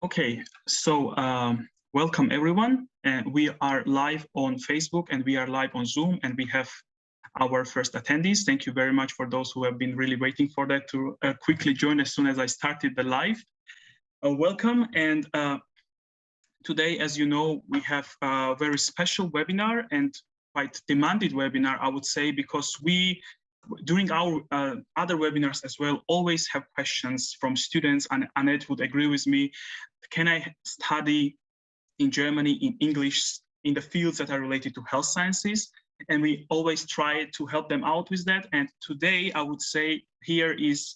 Okay, so welcome everyone. We are live on Facebook and we are live on Zoom, and we have our first attendees. Thank you very much for those who have been really waiting for that to quickly join as soon as I started the live. Welcome, and today, as you know, we have a very special webinar and quite demanded webinar, I would say, because we, during our other webinars as well, always have questions from students, and Annette would agree with me. Can I study in Germany in English in the fields that are related to health sciences? And we always try to help them out with that. And today I would say here is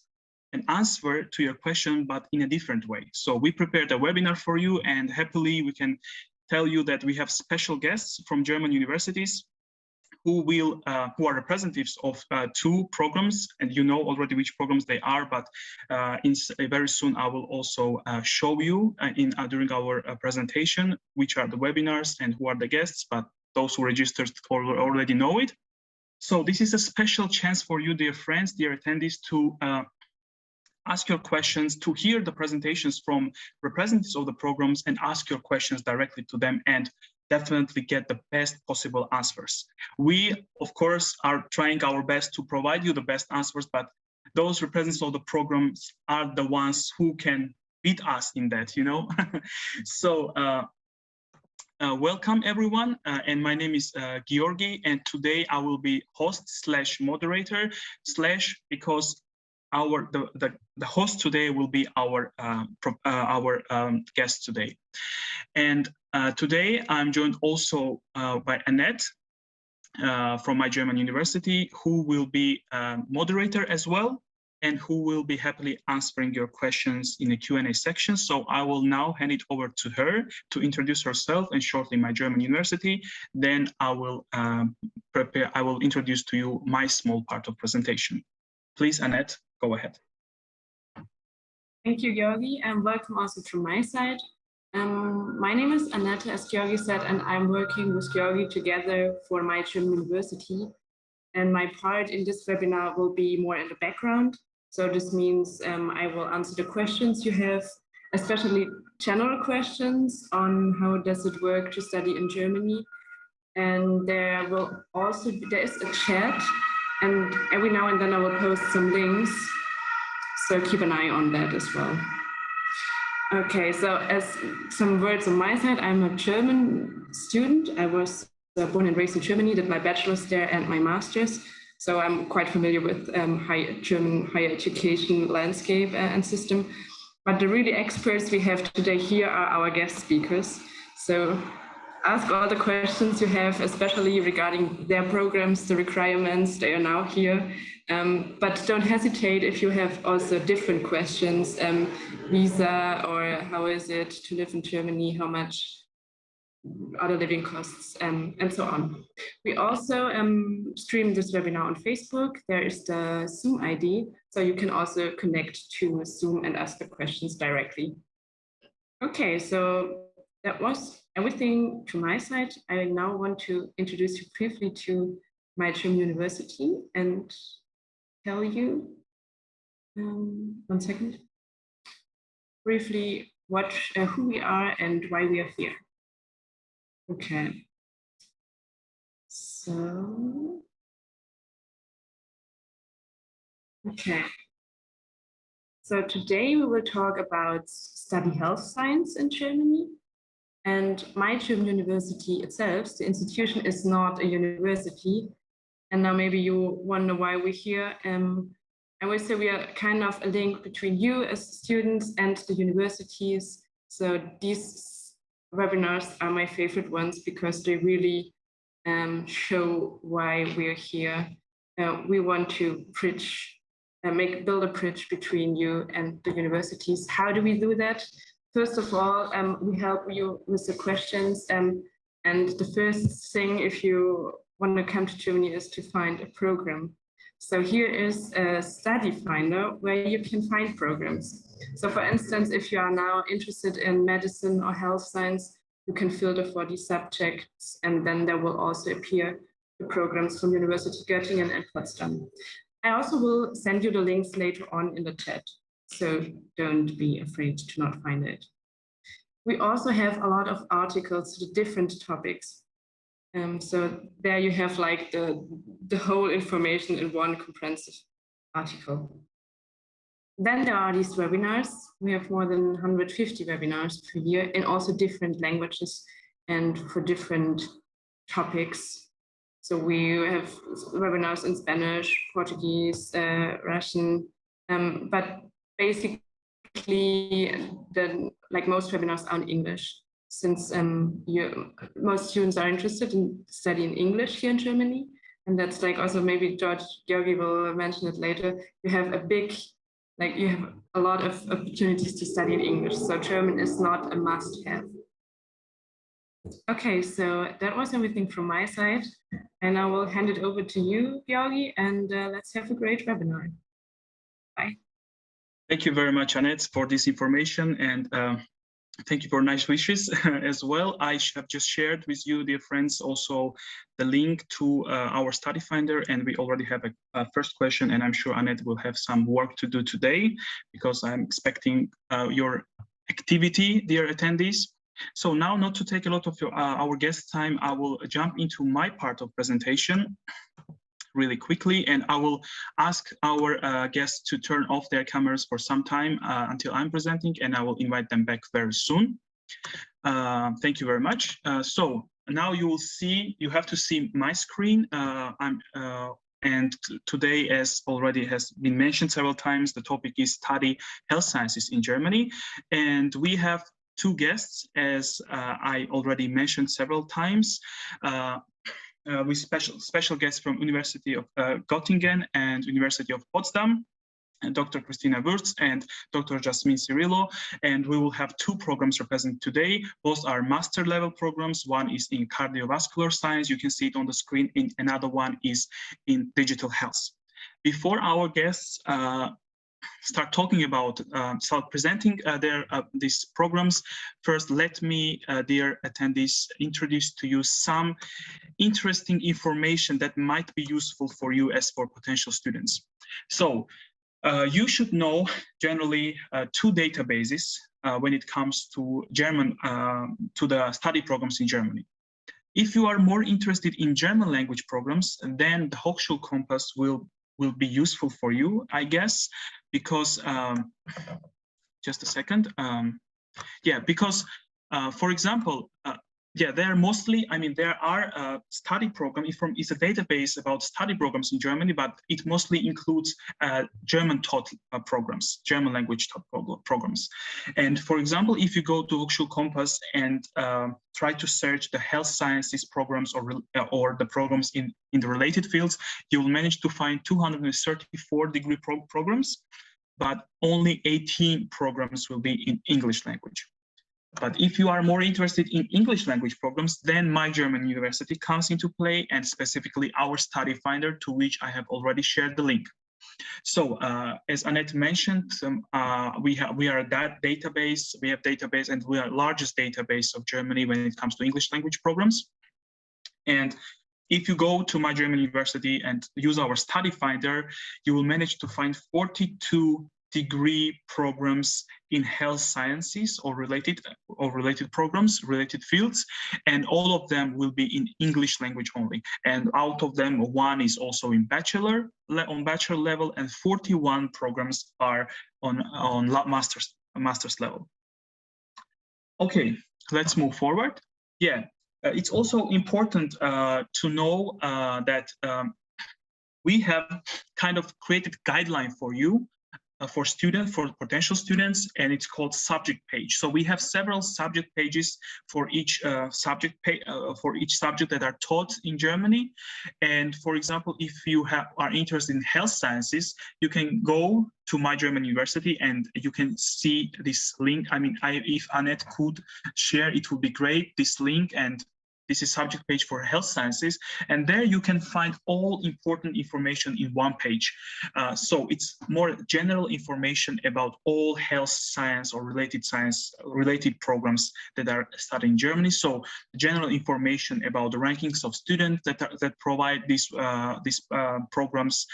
an answer to your question, but in a different way. So we prepared a webinar for you, and happily we can tell you that we have special guests from German universities who are representatives of two programs, and you know already which programs they are, but very soon I will also show you during our presentation which are the webinars and who are the guests, but those who registered already know it. So this is a special chance for you, dear friends, dear attendees, to ask your questions, to hear the presentations from representatives of the programs and ask your questions directly to them and definitely get the best possible answers. We, of course, are trying our best to provide you the best answers, but those representatives of the programs are the ones who can beat us in that, you know? So welcome everyone, and my name is Georgi, and today I will be host / moderator / because the host today will be our guest today. And today I'm joined also by Annette from MyGermanUniversity, who will be moderator as well, and who will be happily answering your questions in the Q&A section. So I will now hand it over to her to introduce herself and shortly MyGermanUniversity. Then I will introduce to you my small part of presentation. Please, Annette, go ahead. Thank you, Georgi, and welcome also from my side. My name is Annette, as Georgi said, and I'm working with Georgi together for MyGermanUniversity. And my part in this webinar will be more in the background. So this means I will answer the questions you have, especially general questions on how does it work to study in Germany. And there is a chat, and every now and then I will post some links. So keep an eye on that as well. Okay, so as some words on my side, I'm a German student. I was born and raised in Germany, did my bachelor's there and my master's. So I'm quite familiar with German higher education landscape and system. But the really experts we have today here are our guest speakers. So ask all the questions you have, especially regarding their programs, the requirements. They are now here. But don't hesitate if you have also different questions, visa, or how is it to live in Germany, how much are the living costs, and so on. We also stream this webinar on Facebook. There is the Zoom ID, so you can also connect to Zoom and ask the questions directly. Okay, so that was everything to my side. I now want to introduce you briefly to MyGermanUniversity and tell you, 1 second, briefly who we are and why we are here. Okay, so, so today we will talk about study health science in Germany. And MyGermanUniversity itself, the institution, is not a university. And now maybe you wonder why we're here. I would say we are kind of a link between you as students and the universities. So these webinars are my favorite ones because they really show why we're here. We want to build a bridge between you and the universities. How do we do that? First of all, we help you with the questions. And the first thing, if you want to come to Germany, is to find a program. So here is a study finder where you can find programs. So for instance, if you are now interested in medicine or health science, you can filter for these subjects, and then there will also appear the programs from University Göttingen and Potsdam. I also will send you the links later on in the chat, so don't be afraid to not find it. We also have a lot of articles to different topics. So there you have like the whole information in one comprehensive article. Then there are these webinars. We have more than 150 webinars per year in also different languages and for different topics. So we have webinars in Spanish, Portuguese, Russian, but basically like most webinars are in English, since most students are interested in studying English here in Germany. And that's like also maybe Ģeorgi will mention it later. You have you have a lot of opportunities to study in English. So German is not a must-have. Okay, so that was everything from my side. And I will hand it over to you, Ģeorgi, and let's have a great webinar. Bye. Thank you very much, Annette, for this information, and thank you for nice wishes as well. I have just shared with you, dear friends, also the link to our study finder, and we already have a first question, and I'm sure Annette will have some work to do today, because I'm expecting your activity, dear attendees. So now, not to take a lot of our guest time, I will jump into my part of presentation really quickly, and I will ask our guests to turn off their cameras for some time until I'm presenting, and I will invite them back very soon. Thank you very much. So now you have to see my screen. And today, as already has been mentioned several times, the topic is study health sciences in Germany, and we have two guests, as I already mentioned several times. With special guests from University of Göttingen and University of Potsdam, and Dr. Christina Würtz and Dr. Jasmin Cirillo. And we will have two programs represented today. Both are master level programs. One is in cardiovascular science. You can see it on the screen. And another one is in digital health. Before our guests start presenting these programs, first let me, dear attendees, introduce to you some interesting information that might be useful for you as for potential students. So you should know generally two databases when it comes to German, to the study programs in Germany. If you are more interested in German language programs, then the Hochschulkompass will be useful for you, I guess, because just a second. Because for example, there are study programs. It's a database about study programs in Germany, but it mostly includes German taught programs, German language taught programs. And for example, if you go to Hochschulkompass and try to search the health sciences programs or the programs in the related fields, you will manage to find 234 degree programs, but only 18 programs will be in English language. But if you are more interested in English language programs, then MyGermanUniversity comes into play, and specifically our study finder, to which I have already shared the link. So as Annette mentioned, we are that database. We have database, and we are the largest database of Germany when it comes to English language programs. And if you go to MyGermanUniversity and use our study finder, you will manage to find 42 degree programs in health sciences or related programs, related fields, and all of them will be in English language only. And out of them, one is also in bachelor level, and 41 programs are on master's level. Okay, let's move forward. It's also important to know that we have kind of created guideline for you, for potential students, and it's called subject page. So we have several subject pages for each subject that are taught in Germany. And for example, if you are interested in health sciences, you can go to MyGermanUniversity and you can see this link. I mean, if Annette could share, it would be great, this link, and This is subject page for health sciences, and there you can find all important information in one page. So it's more general information about all health science or related programs that are studied in Germany. So general information about the rankings of students that provide these programs,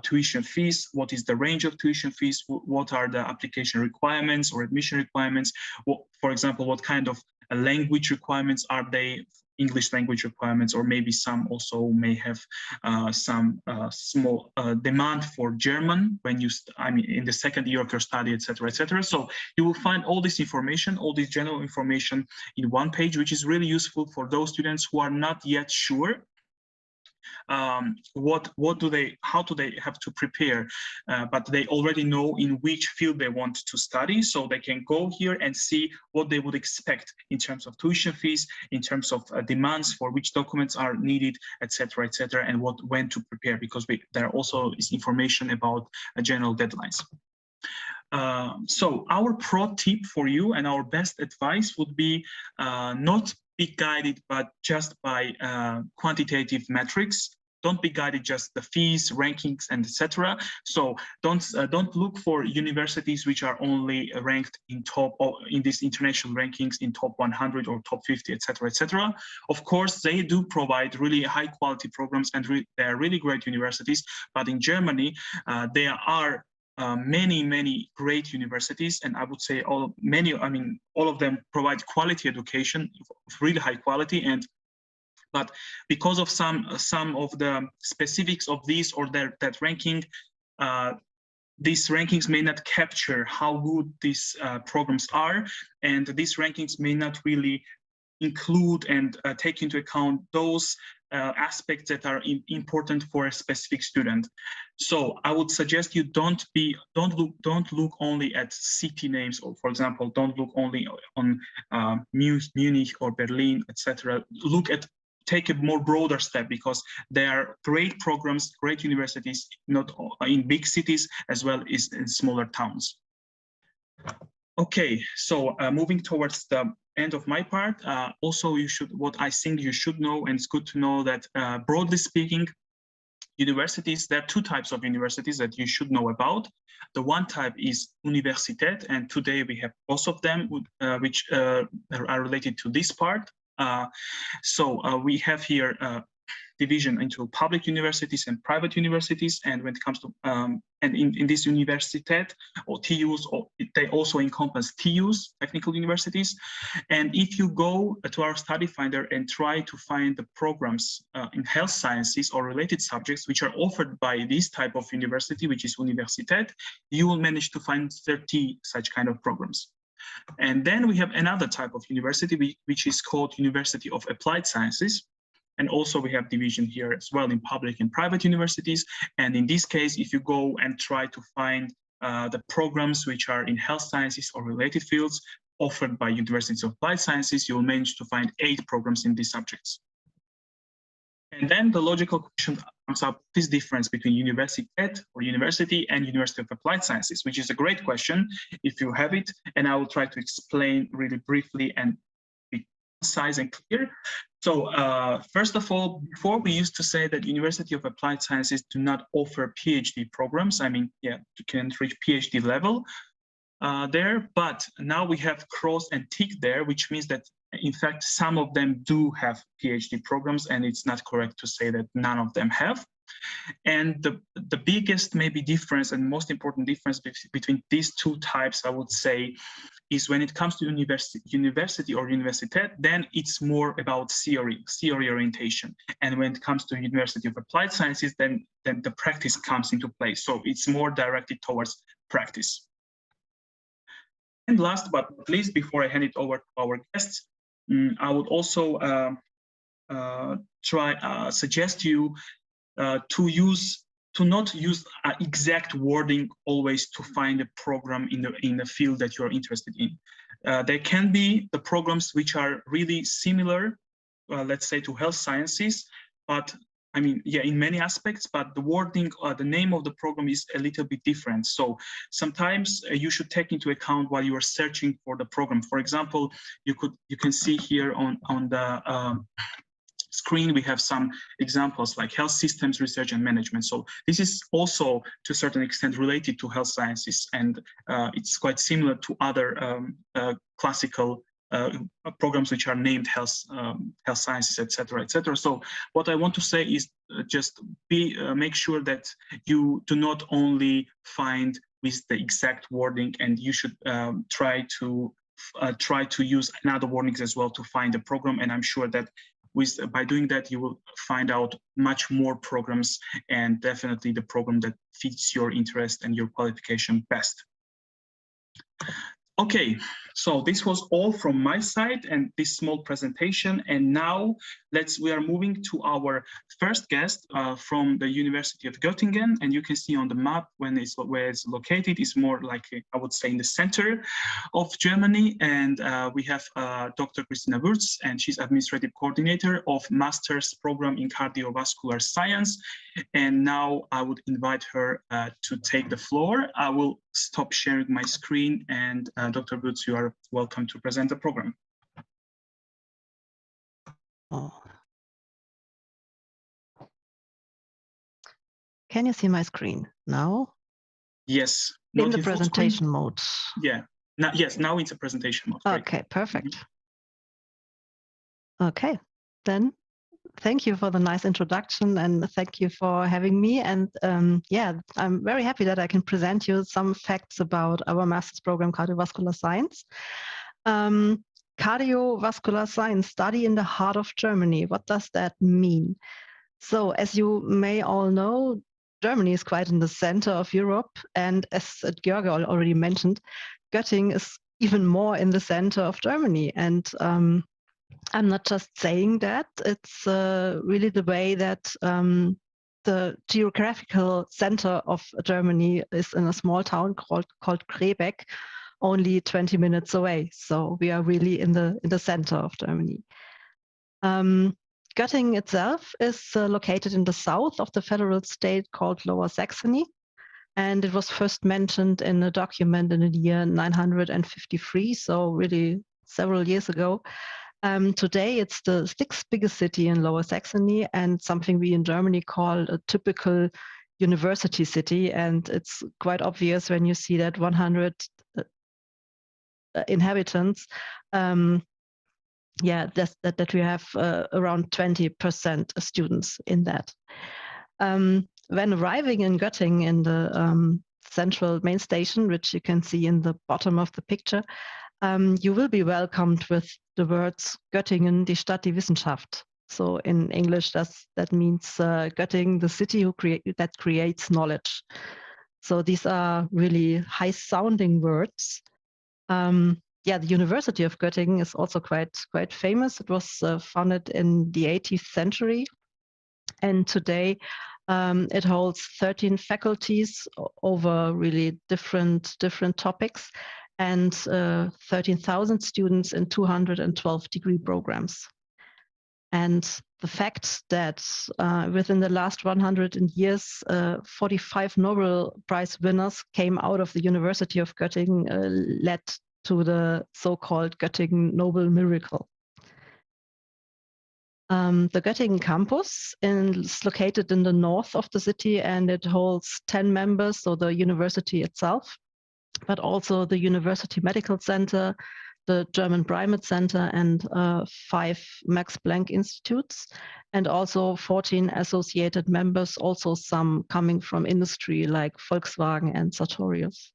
tuition fees, what is the range of tuition fees, what are the application requirements or admission requirements, for example, what kind of language requirements are they, English language requirements, or maybe some also may have some small demand for German when you, in the second year of your study, etc., etc. So you will find all this information, all this general information in one page, which is really useful for those students who are not yet sure how do they have to prepare, but they already know in which field they want to study, so they can go here and see what they would expect in terms of tuition fees, in terms of demands for which documents are needed, etc., etc., and when to prepare, because there also is information about general deadlines. So our pro tip for you and our best advice would be not be guided but just by quantitative metrics. Don't be guided just the fees, rankings, and etc. So don't look for universities which are only ranked in top, or in these international rankings in top 100 or top 50, etc., etc. Of course, they do provide really high quality programs, and they are really great universities. But in Germany, there are many great universities, and I would say all of them provide quality education, really high quality. But because of some of the specifics of these or that ranking, these rankings may not capture how good these programs are, and these rankings may not really include and take into account those aspects that are important for a specific student. So I would suggest you don't look only at city names, or for example, don't look only on Munich or Berlin, etc. Take a more broader step, because there are great programs, great universities, not in big cities as well as in smaller towns. Okay, so moving towards the end of my part, also what I think you should know, and it's good to know that broadly speaking, universities, there are two types of universities that you should know about. The one type is Universität, and today we have both of them, which are related to this part. So we have here division into public universities and private universities, and when it comes to and in this Universität or TUs, they also encompass TUs, technical universities. And if you go to our study finder and try to find the programs in health sciences or related subjects which are offered by this type of university, which is Universität, you will manage to find 30 such kind of programs. And then we have another type of university, which is called University of Applied Sciences. And also we have division here as well in public and private universities. And in this case, if you go and try to find the programs which are in health sciences or related fields offered by University of Applied Sciences, you will manage to find 8 programs in these subjects. And then the logical question comes up, this difference between Universität or university and University of Applied Sciences, which is a great question if you have it. And I will try to explain really briefly and be concise and clear. So first of all, before we used to say that University of Applied Sciences do not offer PhD programs. I mean, yeah, you can reach PhD level there, but now we have cross and tick there, which means that in fact, some of them do have PhD programs, and it's not correct to say that none of them have. And the biggest maybe difference and most important difference between these two types, I would say, is when it comes to university or Universität, then it's more about theory orientation. And when it comes to University of Applied Sciences, then the practice comes into play. So it's more directed towards practice. And last but not least, before I hand it over to our guests, I would also suggest you to not use exact wording always to find a program in the field that you're interested in. There can be the programs which are really similar, let's say, to health sciences, but I mean, yeah, in many aspects, but the wording, the name of the program is a little bit different. So sometimes you should take into account while you are searching for the program. For example, you can see here on the screen, we have some examples like health systems research and management. So this is also to a certain extent related to health sciences, and it's quite similar to other classical programs which are named health sciences, etc., etc. So what I want to say is just make sure that you do not only find with the exact wording, and you should try to use another wordings as well to find the program. And I'm sure that by doing that, you will find out much more programs, and definitely the program that fits your interest and your qualification best. Okay, so this was all from my side and this small presentation. And now we are moving to our first guest from the University of Göttingen. And you can see on the map where it's located. It's more like, I would say, in the center of Germany. And we have Dr. Christina Würtz, and she's administrative coordinator of master's program in cardiovascular science. And now I would invite her to take the floor. I will stop sharing my screen, and Dr. Würtz, you are welcome to present the program. Oh. Can you see my screen now? Yes. In the presentation mode. Yeah. Now it's a presentation mode. Great. Okay, perfect. Okay, then thank you for the nice introduction, and thank you for having me. And yeah, I'm very happy that I can present you some facts about our master's program, Cardiovascular Science. Cardiovascular science, study in the heart of Germany. What does that mean? So as you may all know, Germany is quite in the center of Europe. And as Ɡeorgi already mentioned, Göttingen is even more in the center of Germany. And I'm not just saying that, it's really the way that the geographical center of Germany is in a small town called Rebek, only 20 minutes away. So we are really in the center of Germany. Göttingen itself is located in the south of the federal state called Lower Saxony. And it was first mentioned in a document in the year 953, so really several years ago. Today, it's the sixth biggest city in Lower Saxony, and something we in Germany call a typical university city. And it's quite obvious when you see that 100 inhabitants, yeah, that we have around 20% students in that. When arriving in Göttingen in the central main station, which you can see in the bottom of the picture, you will be welcomed with the words Göttingen, die Stadt, die Wissenschaft. So in English, that means Göttingen, the city that creates knowledge. So these are really high-sounding words. Yeah, the University of Göttingen is also quite famous. It was founded in the 18th century, and today it holds 13 faculties over really different topics, and 13,000 students in 212 degree programs. And the fact that within the last 100 years, 45 Nobel Prize winners came out of the University of Göttingen led to the so-called Göttingen Nobel Miracle. The Göttingen campus is located in the north of the city, and it holds 10 members, so the university itself, but also the University Medical Center, the German Primate Center, and 5 Max Planck Institutes, and also 14 associated members, also some coming from industry like Volkswagen and Sartorius.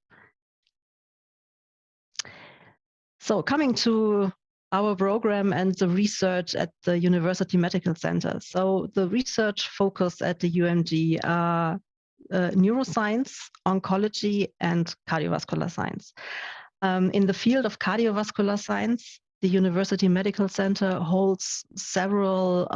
So coming to our program and the research at the University Medical Center. So the research focus at the UMG are neuroscience, oncology, and cardiovascular science. In the field of cardiovascular science, the University Medical Center holds several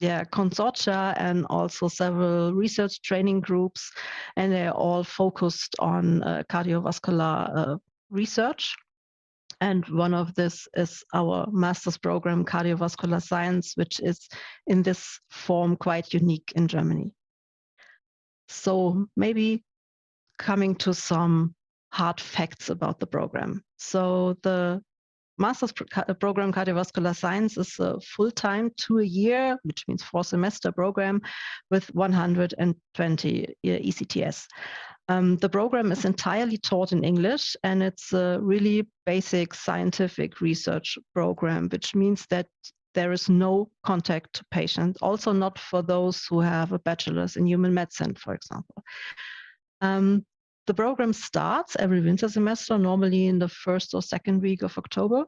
consortia and also several research training groups, and they're all focused on cardiovascular research. And one of this is our master's program, Cardiovascular Science, which is in this form quite unique in Germany. So maybe coming to some hard facts about the program. So the master's program Cardiovascular Science is a full-time 2-year, which means 4-semester program with 120 ECTS. The program is entirely taught in English, and it's a really basic scientific research program, which means that there is no contact to patients, also not for those who have a bachelor's in human medicine, for example. The program starts every winter semester, normally in the 1st or 2nd week of October.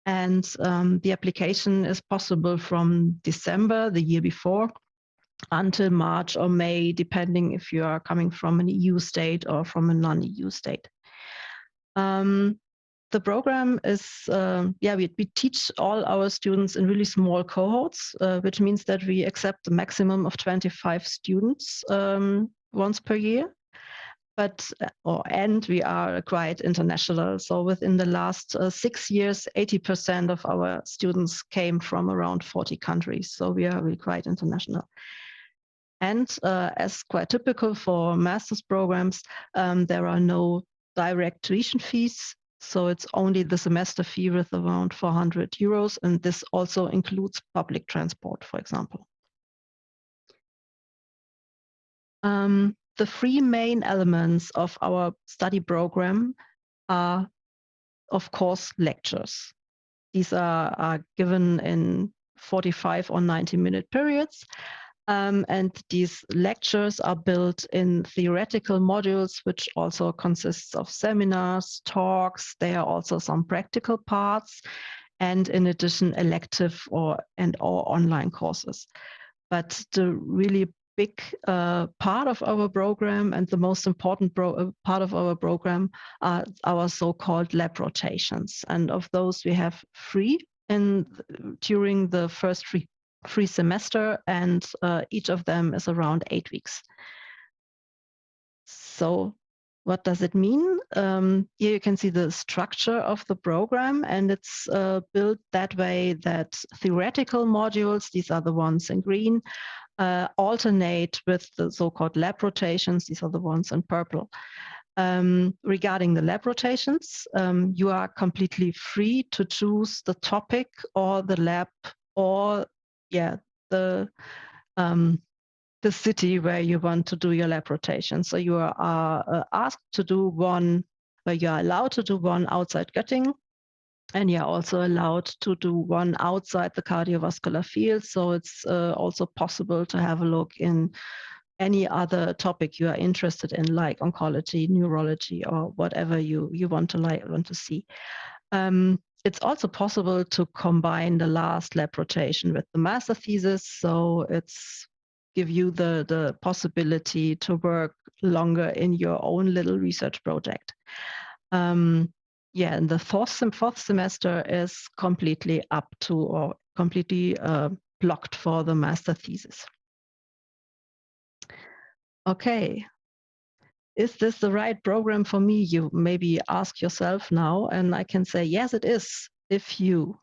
And the application is possible from December, the year before, until March or May, depending if you are coming from an EU state or from a non-EU state. The program is, we teach all our students in really small cohorts, which means that we accept a maximum of 25 students once per year. And we are quite international. So within the last 6 years, 80% of our students came from around 40 countries. So we are really quite international. And as quite typical for master's programs, there are no direct tuition fees. So it's only the semester fee with around 400 euros. And this also includes public transport, for example. The 3 main elements of our study program are, of course, lectures. These are given in 45 or 90-minute periods. And these lectures are built in theoretical modules, which also consists of seminars, talks. There are also some practical parts, and in addition, elective or online courses. But the really big part of our program and the most important part of our program are our so-called lab rotations. And of those, we have 3 during the first free semester, and each of them is around 8 weeks. So what does it mean? Here you can see the structure of the program, and it's built that way that theoretical modules, these are the ones in green, alternate with the so-called lab rotations, these are the ones in purple. Regarding the lab rotations, you are completely free to choose the topic or the lab or the city where you want to do your lab rotation. So you are asked to do one, where you are allowed to do one outside Göttingen, and you're also allowed to do one outside the cardiovascular field. So it's also possible to have a look in any other topic you are interested in, like oncology, neurology, or whatever you want to see. It's also possible to combine the last lab rotation with the master thesis. So it's give you the possibility to work longer in your own little research project. And the fourth semester is completely up to or completely blocked for the master thesis. Okay, is this the right program for me? You maybe ask yourself now, and I can say, yes, it is. If you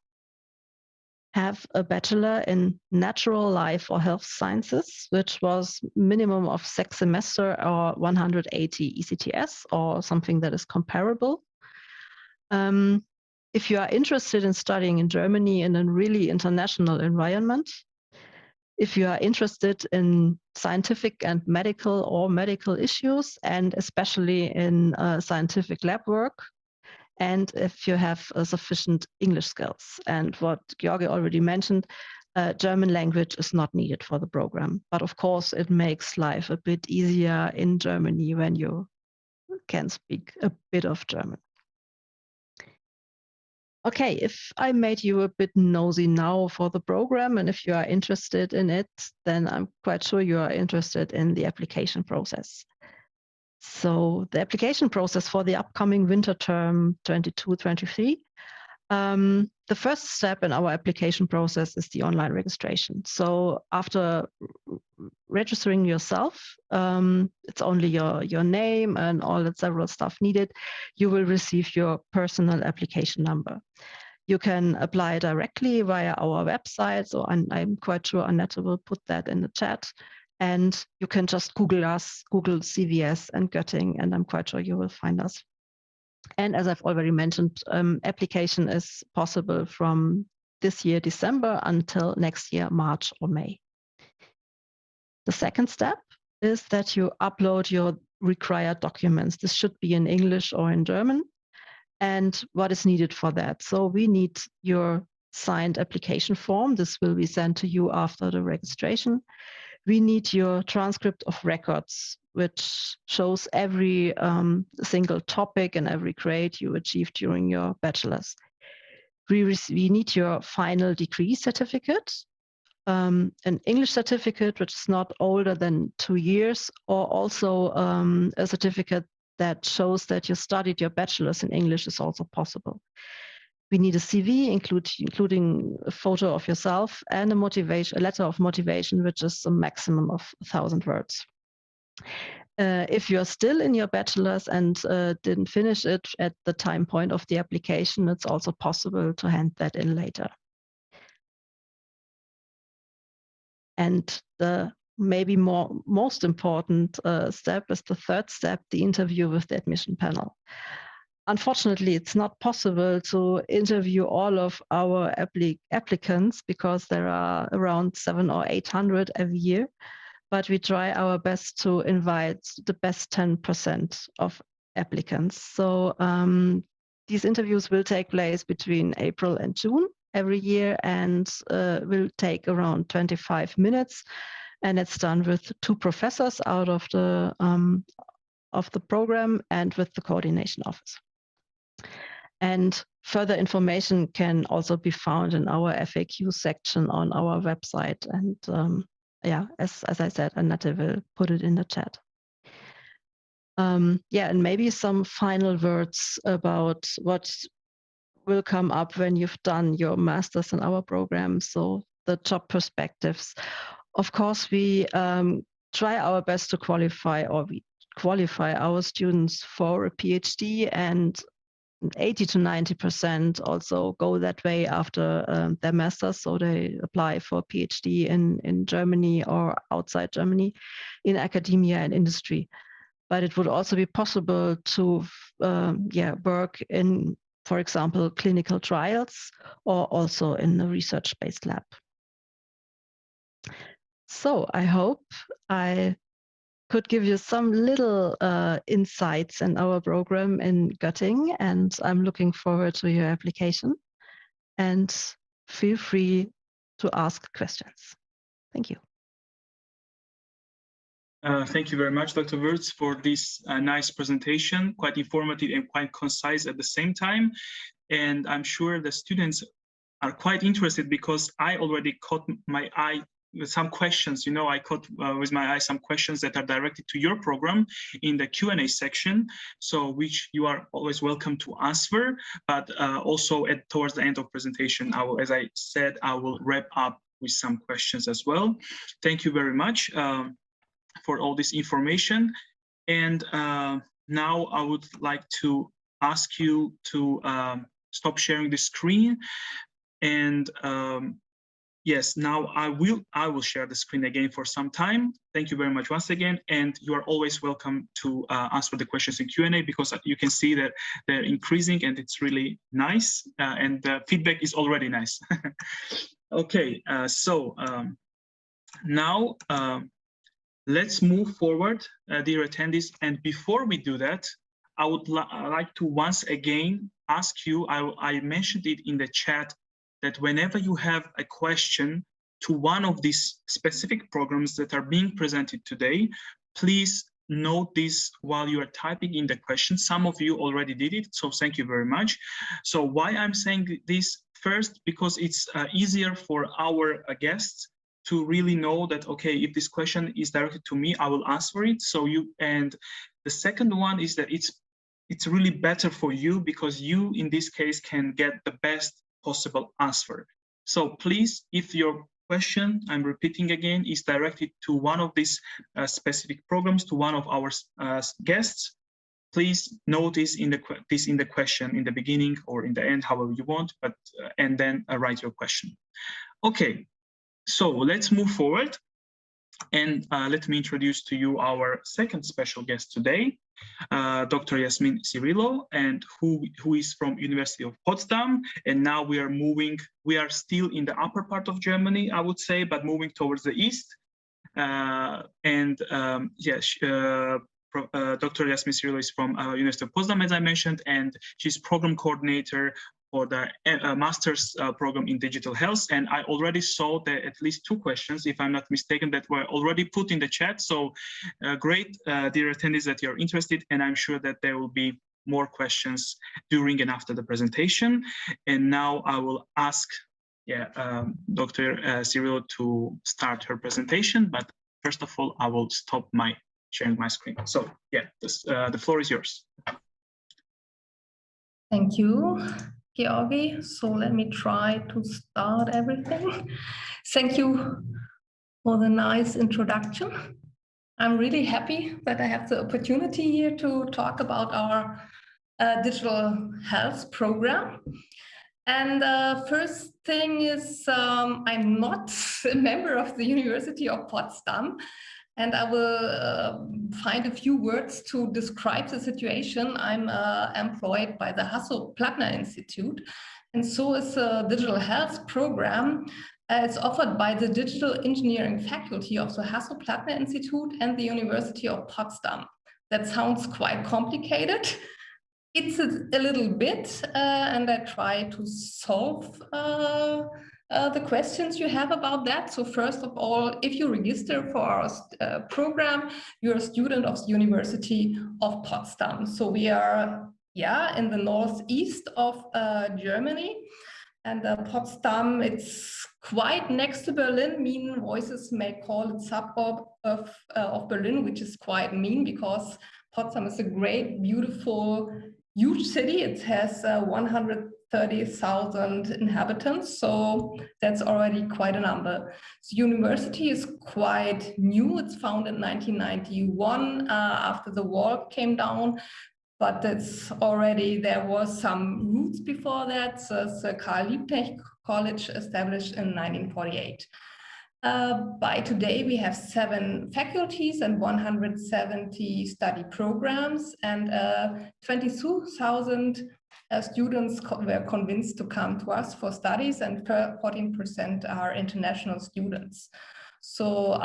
have a bachelor in natural life or health sciences, which was minimum of 6 semester or 180 ECTS or something that is comparable. If you are interested in studying in Germany in a really international environment, if you are interested in scientific and medical issues, and especially in scientific lab work, and if you have sufficient English skills. And what Georgi already mentioned, German language is not needed for the program. But of course, it makes life a bit easier in Germany when you can speak a bit of German. Okay, if I made you a bit nosy now for the program, and if you are interested in it, then I'm quite sure you are interested in the application process. So the application process for the upcoming winter term 22-23, the first step in our application process is the online registration. So after registering yourself, it's only your name and all that several stuff needed. You will receive your personal application number. You can apply directly via our website. So I'm quite sure Annette will put that in the chat. And you can just Google us, Google CVS and Göttingen, and I'm quite sure you will find us. And as I've already mentioned, application is possible from this year, December, until next year, March or May. The second step is that you upload your required documents. This should be in English or in German. And what is needed for that? So we need your signed application form. This will be sent to you after the registration. We need your transcript of records, which shows every single topic and every grade you achieved during your bachelor's. We need your final degree certificate, an English certificate, which is not older than 2 years, or also a certificate that shows that you studied your bachelor's in English is also possible. We need a CV, including a photo of yourself, and a letter of motivation, which is a maximum of 1,000 words. If you're still in your bachelor's and didn't finish it at the time point of the application, it's also possible to hand that in later. And the maybe most important step is the third step, the interview with the admission panel. Unfortunately, it's not possible to interview all of our applicants because there are around 700 or 800 every year, but we try our best to invite the best 10% of applicants. So these interviews will take place between April and June every year and will take around 25 minutes. And it's done with 2 professors out of the program and with the coordination office. And further information can also be found in our FAQ section on our website. And yeah, as I said, Annette will put it in the chat. Yeah, and maybe some final words about what will come up when you've done your master's in our program. So the job perspectives. Of course, we try our best to qualify our students for a PhD, and 80 to 90% also go that way after their master's. So they apply for a PhD in Germany or outside Germany in academia and industry. But it would also be possible to work in, for example, clinical trials or also in a research-based lab. So I hope I could give you some little insights in our program in Göttingen, and I'm looking forward to your application. And feel free to ask questions. Thank you. Thank you very much, Dr. Würtz, for this nice presentation, quite informative and quite concise at the same time. And I'm sure the students are quite interested because I already caught my eye with some questions. You know, I caught with my eye some questions that are directed to your program in the Q&A section, so which you are always welcome to answer. But also towards the end of presentation, as I said, I will wrap up with some questions as well. Thank you very much for all this information. And now I would like to ask you to stop sharing the screen. And yes, now I will share the screen again for some time. Thank you very much once again. And you are always welcome to answer the questions in Q&A, because you can see that they're increasing and it's really nice. And the feedback is already nice. Okay, so now let's move forward, dear attendees. And before we do that, I would like to once again ask you, I mentioned it in the chat, that whenever you have a question to one of these specific programs that are being presented today, please note this while you are typing in the question. Some of you already did it, so thank you very much. So why I'm saying this? First, because it's easier for our guests to really know that, okay, if this question is directed to me, I will answer it. So and the second one is that it's really better for you, because you in this case can get the best possible answer. So please, if your question, I'm repeating again, is directed to one of these specific programs, to one of our guests, please notice this in the question in the beginning or in the end, however you want, but and then write your question. Okay, so let's move forward. And let me introduce to you our second special guest today, Dr. Jasmin Cirillo, and who is from University of Potsdam. And now we are still in the upper part of Germany, I would say, but moving towards the east. Dr. Jasmin Cirillo is from University of Potsdam, as I mentioned, and she's program coordinator for the master's program in digital health. And I already saw that at least 2 questions, if I'm not mistaken, that were already put in the chat. So great, dear attendees, that you're interested, and I'm sure that there will be more questions during and after the presentation. And now I will ask Dr. Cirillo to start her presentation, but first of all, I will stop sharing my screen. So the floor is yours. Thank you, Georgi. So let me try to start everything. Thank you for the nice introduction. I'm really happy that I have the opportunity here to talk about our digital health program. And first thing is, I'm not a member of the University of Potsdam, and I will find a few words to describe the situation. I'm employed by the Hasso Plattner Institute, and so is a digital health program. It's offered by the digital engineering faculty of the Hasso Plattner Institute and the University of Potsdam. That sounds quite complicated. It's a little bit, and I try to solve the questions you have about that. So first of all, if you register for our program, you're a student of the University of Potsdam. So we are, in the northeast of Germany. And Potsdam, it's quite next to Berlin. Mean voices may call it suburb of Berlin, which is quite mean because Potsdam is a great, beautiful, huge city. It has 130,000 inhabitants, so that's already quite a number. The university is quite new. It's founded in 1991 after the wall came down, but it's already, there was some roots before that. So it's the 𝘗𝘠𝘪𝘥𝘷𝘦𝘳𝘴𝘪𝘯𝘨 College established in 1948. By today, we have 7 faculties and 170 study programs, and 22,000 students were convinced to come to us for studies, and 14% are international students. So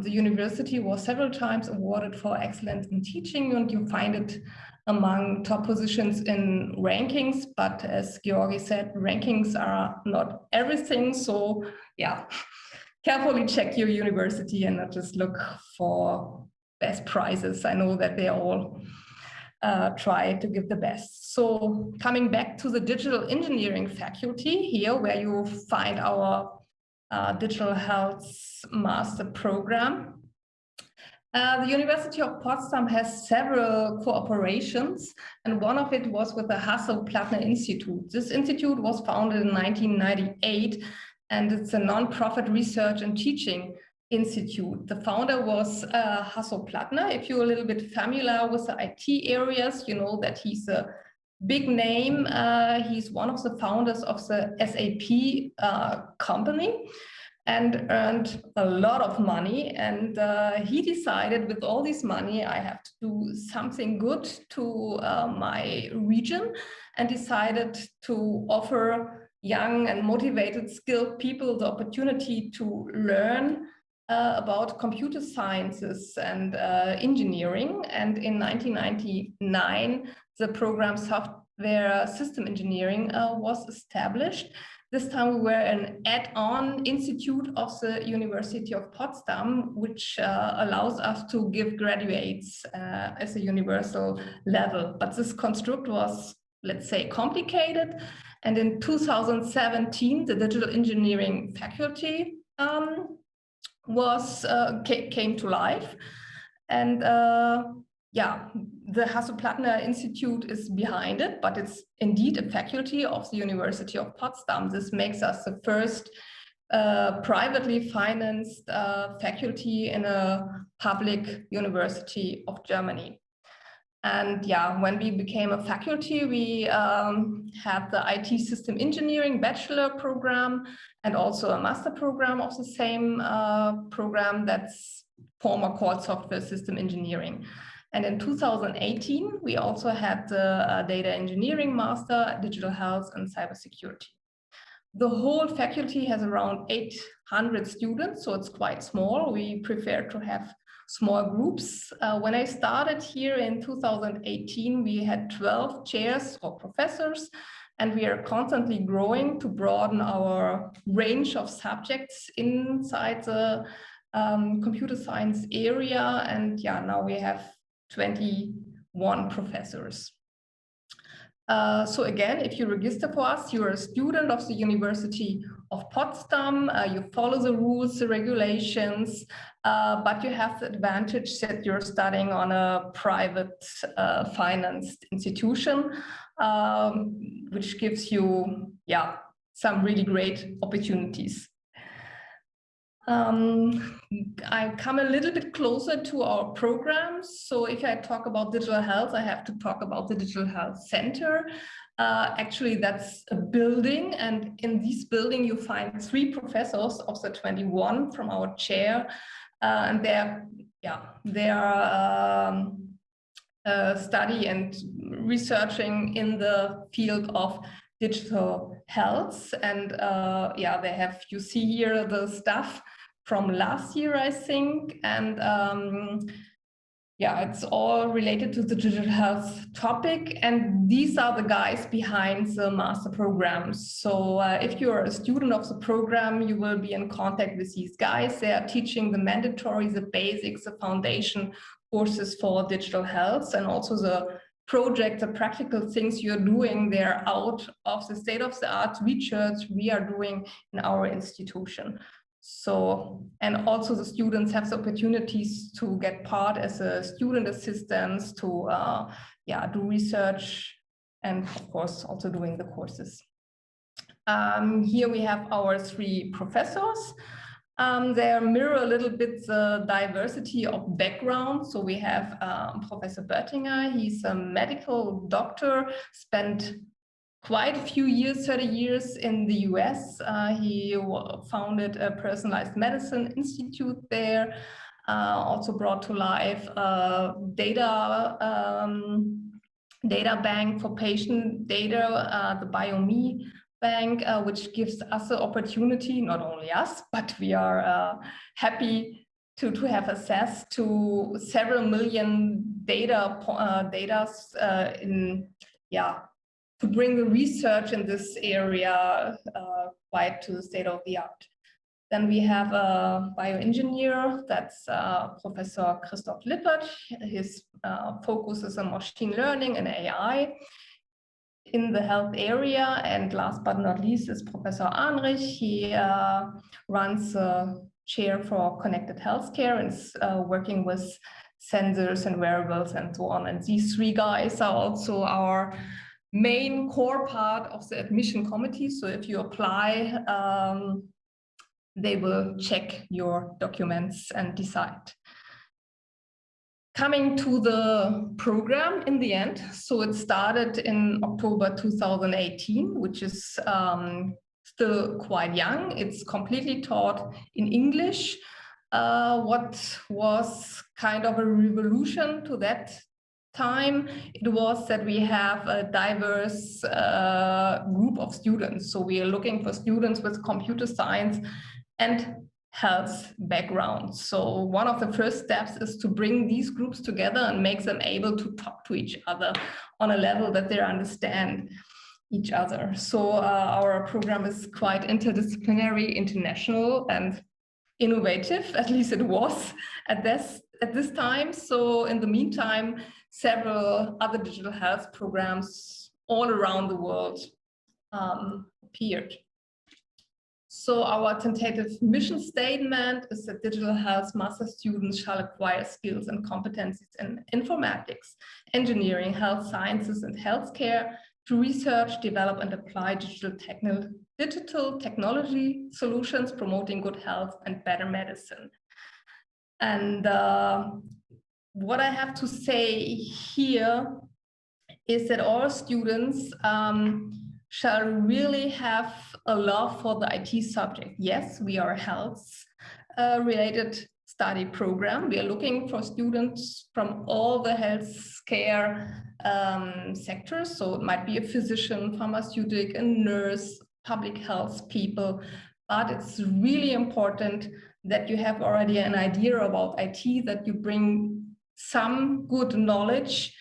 the university was several times awarded for excellence in teaching, and you find it among top positions in rankings. But as Georgi said, rankings are not everything. So carefully check your university and not just look for best prizes. I know that they all try to give the best. So coming back to the digital engineering faculty here, where you find our digital health master program. The University of Potsdam has several cooperations, and one of it was with the Hasso Plattner Institute. This institute was founded in 1998, and it's a non-profit research and teaching institute. The founder was Hasso Plattner. If you're a little bit familiar with the IT areas, you know that he's a big name. He's one of the founders of the SAP company and earned a lot of money. And he decided, with all this money, I have to do something good to my region, and decided to offer young and motivated, skilled people the opportunity to learn about computer sciences and engineering. And in 1999, the program Software System Engineering was established. This time we were an add-on institute of the University of Potsdam, which allows us to give graduates as a universal level. But this construct was, let's say, complicated. And in 2017, the digital engineering faculty came to life. And the Hasso Plattner Institute is behind it, but it's indeed a faculty of the University of Potsdam. This makes us the first privately financed faculty in a public university of Germany. And yeah, when we became a faculty, we had the IT system engineering bachelor program and also a master program of the same program that's former called software system engineering. And in 2018, we also had the data engineering master, digital health and cybersecurity. The whole faculty has around 800 students, so it's quite small. We prefer to have small groups. When I started here in 2018, we had 12 chairs or professors, and we are constantly growing to broaden our range of subjects inside the computer science area. And yeah, now we have 21 professors. So again, if you register for us, you're a student of the University of Potsdam, you follow the rules, the regulations, but you have the advantage that you're studying on a private financed institution, which gives you, yeah, some really great opportunities. I come a little bit closer to our programs. So if I talk about digital health, I have to talk about the Digital Health Center. Actually, that's a building, and in this building you find 3 professors of the 21 from our chair, and they're study and researching in the field of digital health. And yeah, they have, you see here the stuff from last year, I think, and yeah, it's all related to the digital health topic, and these are the guys behind the master programs. So if you're a student of the program, you will be in contact with these guys. They are teaching the mandatory, the basics, the foundation courses for digital health, and also the projects, the practical things you're doing. They're out of the state-of-the-art research we are doing in our institution. So, and also the students have the opportunities to get part as a student assistants to yeah, do research, and of course also doing the courses. Here we have our 3 professors. They mirror a little bit the diversity of background. So we have Professor 𝘱𝘍𝘳𝘵. He's a medical doctor, spent quite a few years, 30 years in the US. He founded a personalized medicine institute there, also brought to life a data bank for patient data, the BioMe bank, which gives us the opportunity, not only us, but we are happy to have access to several million data in, yeah, to bring the research in this area quite to the state of the art. Then we have a bioengineer, that's Professor Christoph Lippert. His focus is on machine learning and AI in the health area. And last but not least is Professor Ahnrich. He runs a chair for connected healthcare and is working with sensors and wearables and so on. And these 3 guys are also our main core part of the admission committee. So if you apply, they will check your documents and decide. Coming to the program in the end, so it started in October 2018, which is still quite young. It's completely taught in English. What was kind of a revolution to that time, it was that we have a diverse group of students. So we are looking for students with computer science and health background. So one of the first steps is to bring these groups together and make them able to talk to each other on a level that they understand each other. So our program is quite interdisciplinary, international, and innovative. At least it was at this time. So in the meantime, several other digital health programs all around the world appeared. So our tentative mission statement is that digital health master students shall acquire skills and competencies in informatics, engineering, health sciences, and healthcare to research, develop, and apply digital digital technology solutions promoting good health and better medicine. And what I have to say here is that all students shall really have a love for the IT subject. Yes, we are a health related study program. We are looking for students from all the healthcare sectors. So it might be a physician, pharmaceutical, a nurse, public health people, but it's really important that you have already an idea about IT, that you bring some good knowledge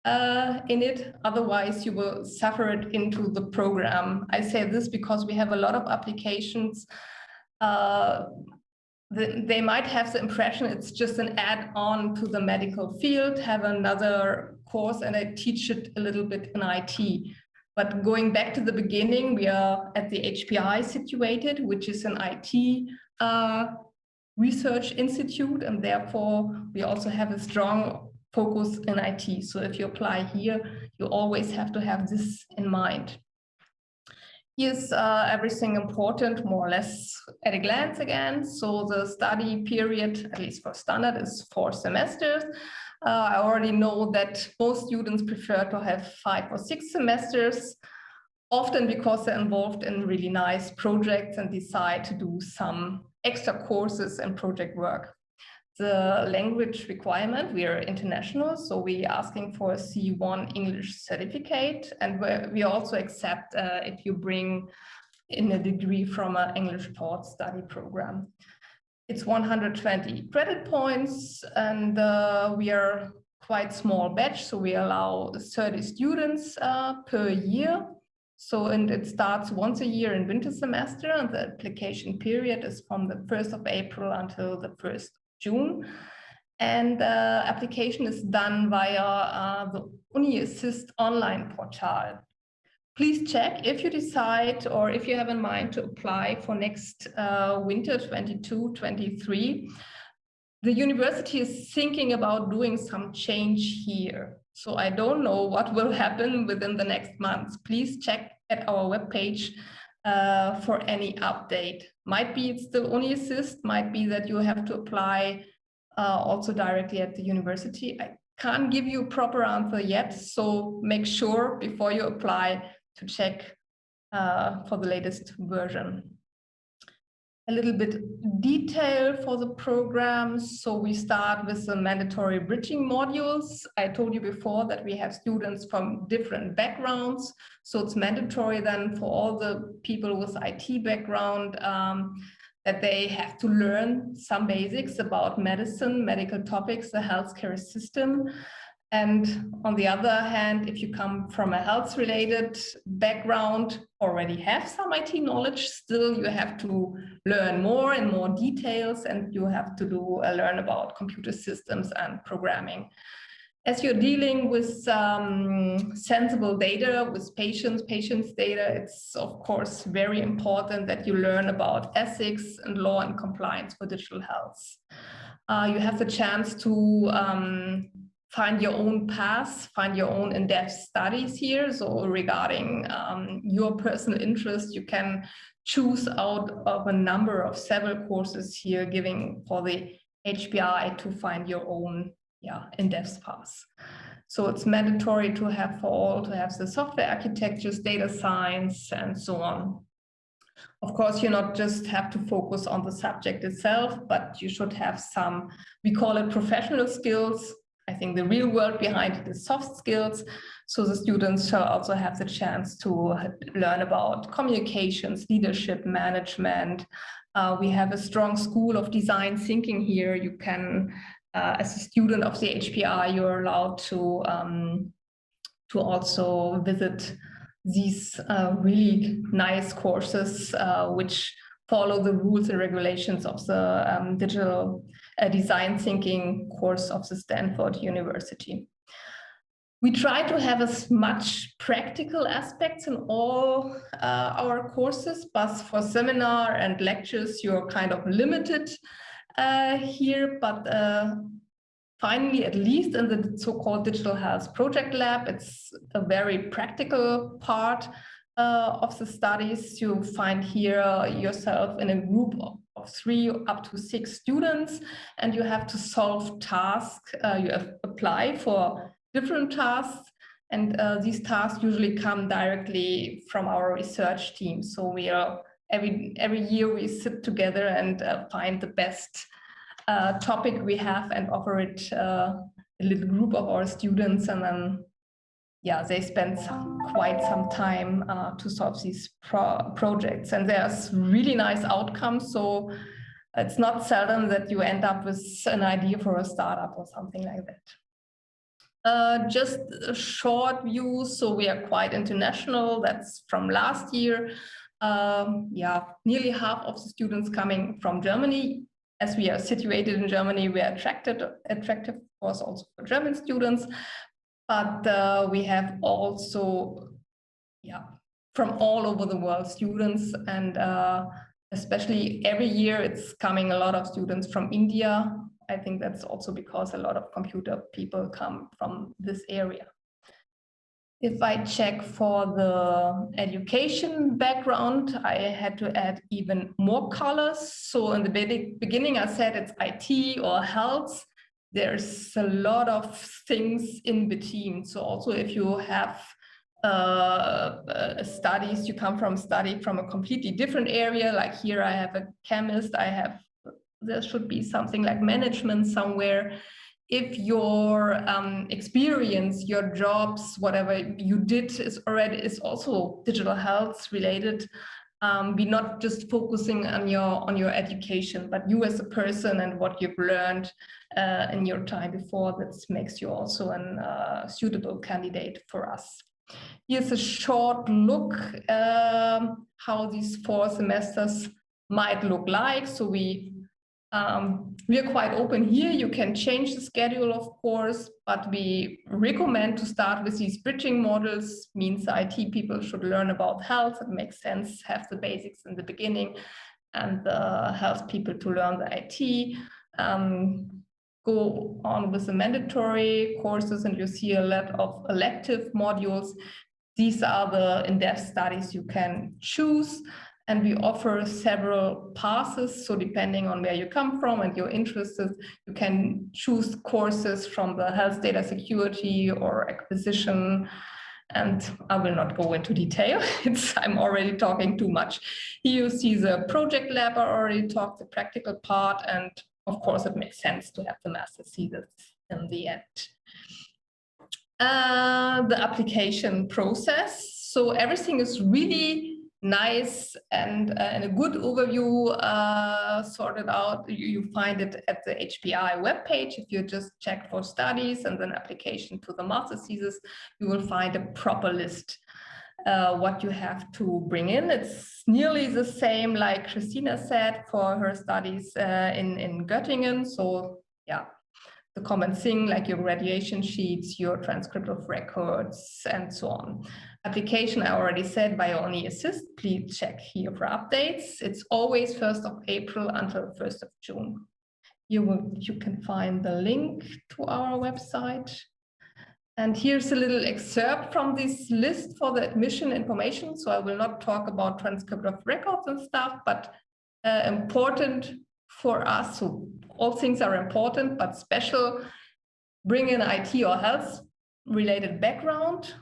in it, otherwise you will suffer it into the program. I say this because we have a lot of applications. They might have the impression it's just an add-on to the medical field, have another course and I teach it a little bit in IT. But going back to the beginning, we are at the HPI situated, which is an IT research institute, and therefore we also have a strong focus in IT. So if you apply here, you always have to have this in mind. Here's everything important, more or less at a glance again. So the study period, at least for standard, is 4 semesters. I already know that most students prefer to have 5 or 6 semesters, often because they're involved in really nice projects and decide to do some extra courses and project work. The language requirement, we are international, so we're asking for a C1 English certificate, and we also accept if you bring in a degree from an English taught study program. It's 120 credit points, and we are quite small batch, so we allow 30 students per year. So, and it starts once a year in winter semester, and the application period is from the 1st of April until the 1st June, and application is done via the UniAssist online portal. Please check if you decide or if you have in mind to apply for next winter 22-23. The university is thinking about doing some change here. So I don't know what will happen within the next months. Please check at our webpage for any update. Might be it's still UniAssist, might be that you have to apply also directly at the university. I can't give you a proper answer yet, so make sure before you apply to check for the latest version. A little bit detail for the program. So we start with the mandatory bridging modules. I told you before that we have students from different backgrounds. So it's mandatory then for all the people with IT background that they have to learn some basics about medicine, medical topics, the healthcare system. And on the other hand, if you come from a health-related background, already have some IT knowledge, still you have to learn more and more details, and you have to learn about computer systems and programming. As you're dealing with sensible data, with patients' data, it's of course very important that you learn about ethics and law and compliance for digital health. You have the chance to find your own path, find your own in-depth studies here. So regarding your personal interest, you can choose out of a number of several courses here, giving for the HPI to find your own in-depth path. So it's mandatory to have for all to have the software architectures, data science, and so on. Of course, you not just have to focus on the subject itself, but you should have some, we call it professional skills. I think the real world behind it is soft skills. So the students shall also have the chance to learn about communications, leadership, management. We have a strong school of design thinking here. You can, as a student of the HPI, you're allowed to also visit these really nice courses which follow the rules and regulations of the digital design thinking course of the Stanford University. We try to have as much practical aspects in all our courses, but for seminar and lectures, you're kind of limited here. But finally, at least in the so-called digital health project lab, it's a very practical part. of the studies. You find here yourself in a group of 3 up to 6 students, and you have to solve tasks. You apply for different tasks, and these tasks usually come directly from our research team. So we are every year we sit together and find the best topic we have and offer it a little group of our students, and then yeah, they spend quite some time to solve these projects, and there's really nice outcomes. So it's not seldom that you end up with an idea for a startup or something like that. Just a short view. So we are quite international. That's from last year. Yeah, nearly half of the students coming from Germany. As we are situated in Germany, we are attractive, of course, also for German students. But we have also, yeah, from all over the world students, and especially every year it's coming a lot of students from India. I think that's also because a lot of computer people come from this area. If I check for the education background, I had to add even more colors. So in the beginning, I said it's IT or health. There's a lot of things in between. So also if you have studies, you come from study from a completely different area, like here I have a chemist, there should be something like management somewhere. If your experience, your jobs, whatever you did is also digital health related, be not just focusing on your education, but you as a person and what you've learned in your time before. That makes you also a suitable candidate for us. Here's a short look how these 4 semesters might look like. So we are quite open here. You can change the schedule, of course, but we recommend to start with these bridging models. Means IT people should learn about health. It makes sense, have the basics in the beginning, and the health people to learn the IT. Go on with the mandatory courses, and you see a lot of elective modules. These are the in-depth studies you can choose. And we offer several passes. So depending on where you come from and your interests, you can choose courses from the health data security or acquisition. And I will not go into detail. I'm already talking too much. Here you see the project lab. I already talked the practical part. And of course, it makes sense to have the master's thesis in the end. The application process. So everything is really nice and a good overview sorted out. You find it at the HPI webpage. If you just check for studies and then application to the master's thesis, you will find a proper list what you have to bring in. It's nearly the same like Christina said for her studies in Göttingen. So yeah, the common thing like your graduation sheets, your transcript of records, and so on. Application, I already said, by only assist. Please check here for updates. It's always 1st of April until 1st of June. You can find the link to our website. And here's a little excerpt from this list for the admission information. So I will not talk about transcript of records and stuff, but important for us. So all things are important, but special, bring in IT or health related background.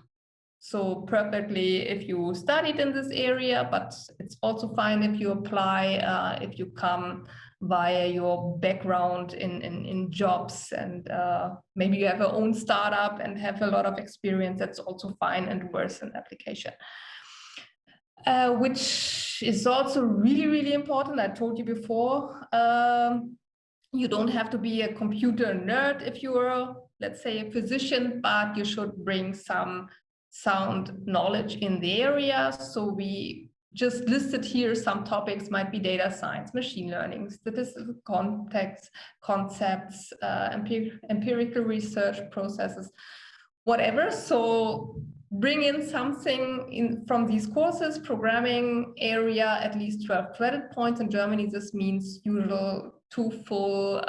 So perfectly if you studied in this area, but it's also fine if you apply, if you come via your background in jobs, and maybe you have your own startup and have a lot of experience, that's also fine and worth an application. Which is also really, really important. I told you before, you don't have to be a computer nerd if you're, let's say, a physician, but you should bring some sound knowledge in the area. So we just listed here some topics, might be data science, machine learning, statistical concepts, empirical research processes, whatever. So bring in something from these courses. Programming area, at least 12 credit points. In Germany, this means usual 2 full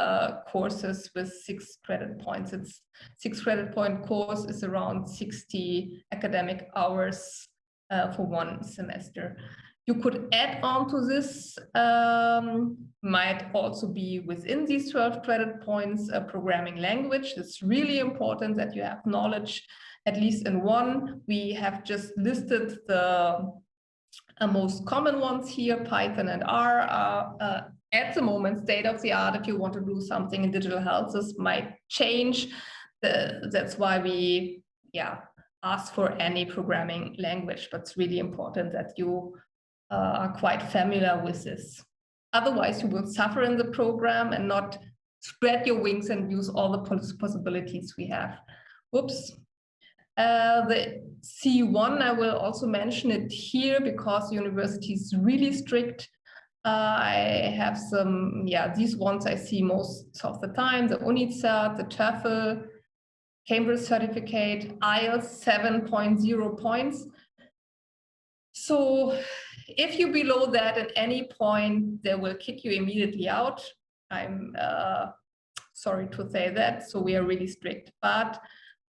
courses with 6 credit points. It's 6 credit point course is around 60 academic hours for one semester. You could add on to this, might also be within these 12 credit points, a programming language. It's really important that you have knowledge, at least in one. We have just listed the most common ones here. Python and R are at the moment state of the art. If you want to do something in digital health, this might change. That's why we ask for any programming language, but it's really important that you are quite familiar with this. Otherwise, you will suffer in the program and not spread your wings and use all the possibilities we have. Whoops. The C1, I will also mention it here because the university is really strict. I have some, these ones I see most of the time, the UniCert, the TOEFL, Cambridge certificate, IELTS 7.0 points. So if you below that at any point, they will kick you immediately out. I'm sorry to say that, so we are really strict. But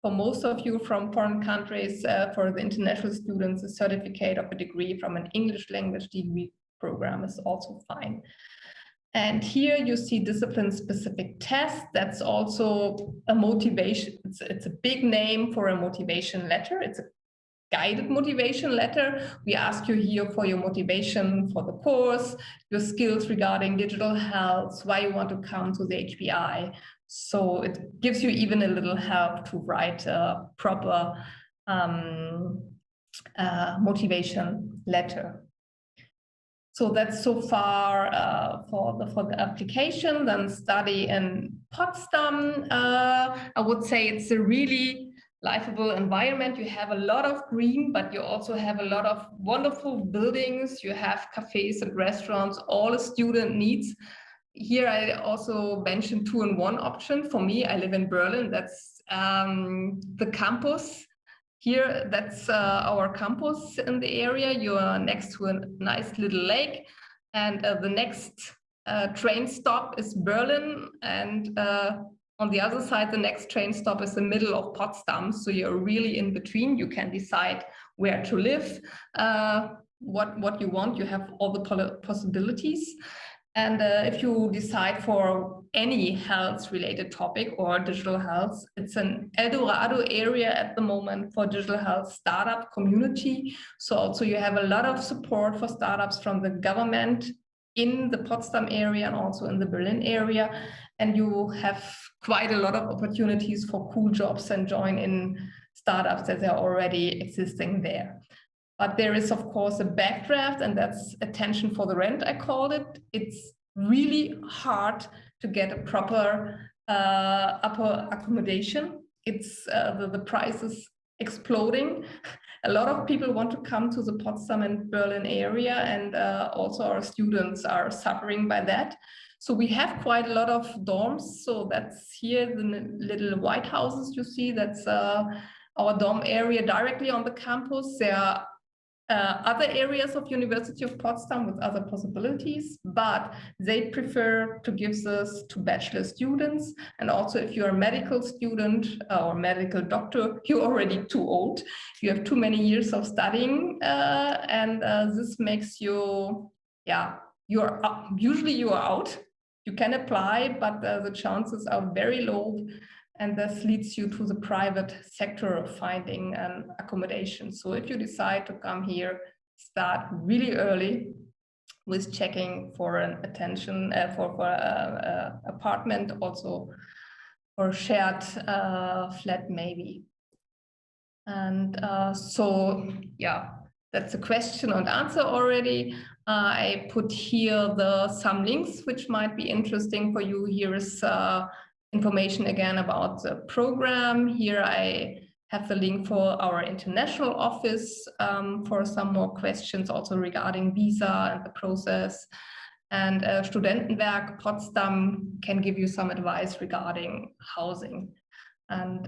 for most of you from foreign countries, for the international students, a certificate of a degree from an English language degree program is also fine. And here you see discipline-specific tests. That's also a motivation. It's a big name for a motivation letter. It's a guided motivation letter. We ask you here for your motivation for the course, your skills regarding digital health, why you want to come to the HPI. So it gives you even a little help to write a proper motivation letter. So that's so far for the application. Then study in Potsdam. I would say it's a really livable environment. You have a lot of green, but you also have a lot of wonderful buildings. You have cafes and restaurants, all a student needs. Here I also mentioned 2-in-1 option. For me, I live in Berlin. That's the campus. Here, that's our campus in the area. You are next to a nice little lake. And the next train stop is Berlin. And on the other side, the next train stop is the middle of Potsdam. So you're really in between. You can decide where to live, what you want. You have all the possibilities. And if you decide for any health-related topic or digital health, it's an 𝘱𝘢𝘪𝘕 area at the moment for digital health startup community. So also you have a lot of support for startups from the government in the Potsdam area and also in the Berlin area. And you have quite a lot of opportunities for cool jobs and join in startups that are already existing there. But there is, of course, a backdraft, and that's attention for the rent, I called it. It's really hard to get a proper upper accommodation. It's the price is exploding. A lot of people want to come to the Potsdam and Berlin area, and also our students are suffering by that. So we have quite a lot of dorms. So that's here, the little white houses you see. That's our dorm area directly on the campus. There are other areas of University of Potsdam with other possibilities, but they prefer to give this to bachelor students. And also if you're a medical student or medical doctor, you're already too old. You have too many years of studying, and this makes you, usually you are out. You can apply, but the chances are very low. And this leads you to the private sector of finding an accommodation. So if you decide to come here, start really early with checking for an for an apartment, also for a shared flat maybe. And so, that's a question and answer already. I put here some links which might be interesting for you. Here is information again about the program. Here I have the link for our international office for some more questions also regarding visa and the process. And Studentenwerk Potsdam can give you some advice regarding housing. And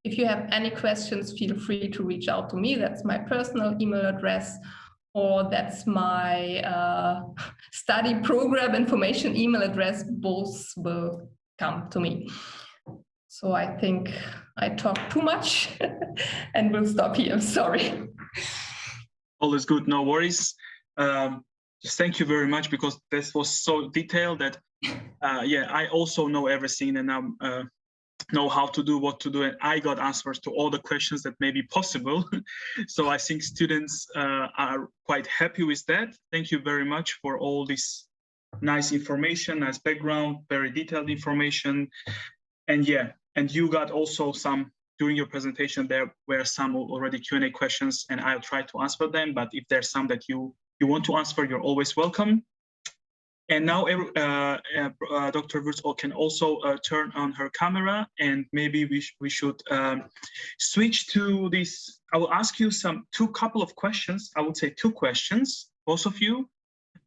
if you have any questions, feel free to reach out to me. That's my personal email address, or that's my study program information email address. Both will come to me. So I think I talked too much and will stop here. Sorry. All is good, no worries. Just thank you very much, because this was so detailed that, yeah, I also know everything, and now know how to do, what to do, and I got answers to all the questions that may be possible. So I think students are quite happy with that. Thank you very much for all this nice information, nice background, very detailed information. And yeah, and you got also some, during your presentation, there were some already Q&A questions, and I'll try to answer them. But if there's some that you want to answer, you're always welcome. And now Dr. Würz can also turn on her camera, and maybe we should switch to this. I will ask you couple of questions. I would say 2 questions, both of you,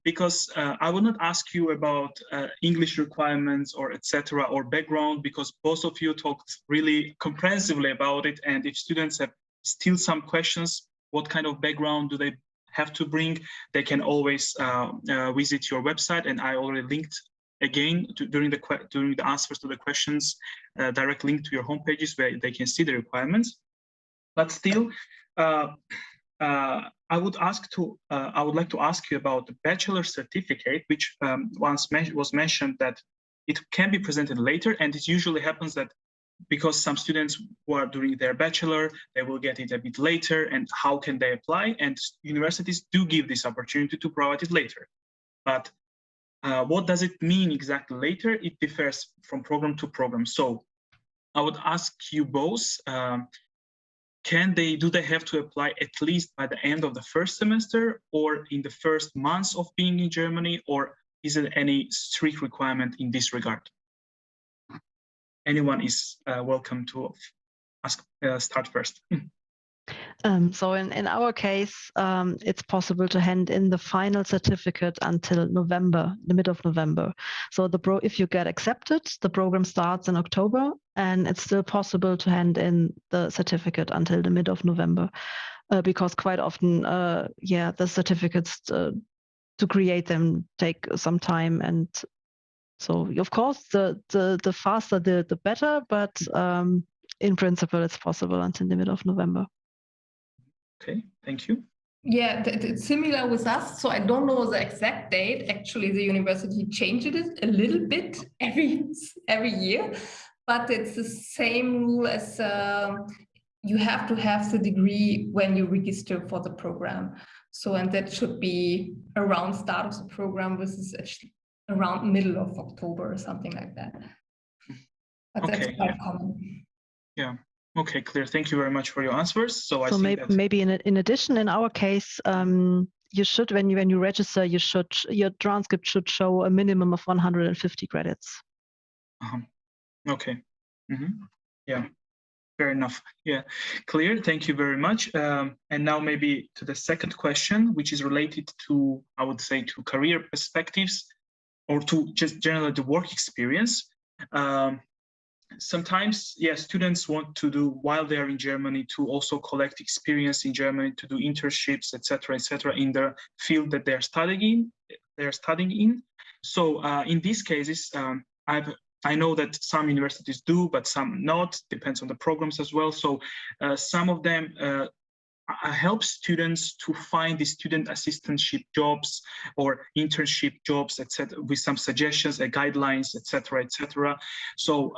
because I will not ask you about English requirements or etc. or background, because both of you talked really comprehensively about it. And if students have still some questions, what kind of background do they have to bring, they can always visit your website, and I already linked again during the answers to the questions, direct link to your homepages where they can see the requirements. But still, I would like to ask you about the bachelor certificate, which once was mentioned that it can be presented later, and it usually happens that because some students who are doing their bachelor, they will get it a bit later, and how can they apply? And universities do give this opportunity to provide it later. But what does it mean exactly later? It differs from program to program. So I would ask you both, do they have to apply at least by the end of the first semester, or in the first months of being in Germany, or is there any strict requirement in this regard? Anyone is welcome to start first. So in our case, it's possible to hand in the final certificate until November, the mid of November. So if you get accepted, the program starts in October, and it's still possible to hand in the certificate until the mid of November, because quite often, the certificates to create them take some time, and so of course the faster the better, but in principle it's possible until the mid of November. Okay, thank you. Yeah, it's similar with us. So I don't know the exact date. Actually, the university changes it a little bit every year, but it's the same rule as you have to have the degree when you register for the program. So, and that should be around start of the program, which is actually around middle of October or something like that. But okay, that's quite common. Yeah. Okay, clear. Thank you very much for your answers. So I think maybe in addition, in our case, you should, when you register, your transcript should show a minimum of 150 credits. Okay. Yeah. Fair enough. Yeah, clear. Thank you very much. And now maybe to the second question, which is related to, I would say, to career perspectives, or to just generally the work experience. Sometimes, students want to do, while they are in Germany, to also collect experience in Germany, to do internships, etc., in the field that they're studying in. So in these cases, I know that some universities do, but some not, depends on the programs as well. So some of them help students to find the student assistantship jobs or internship jobs, etc., with some suggestions and guidelines, etc. So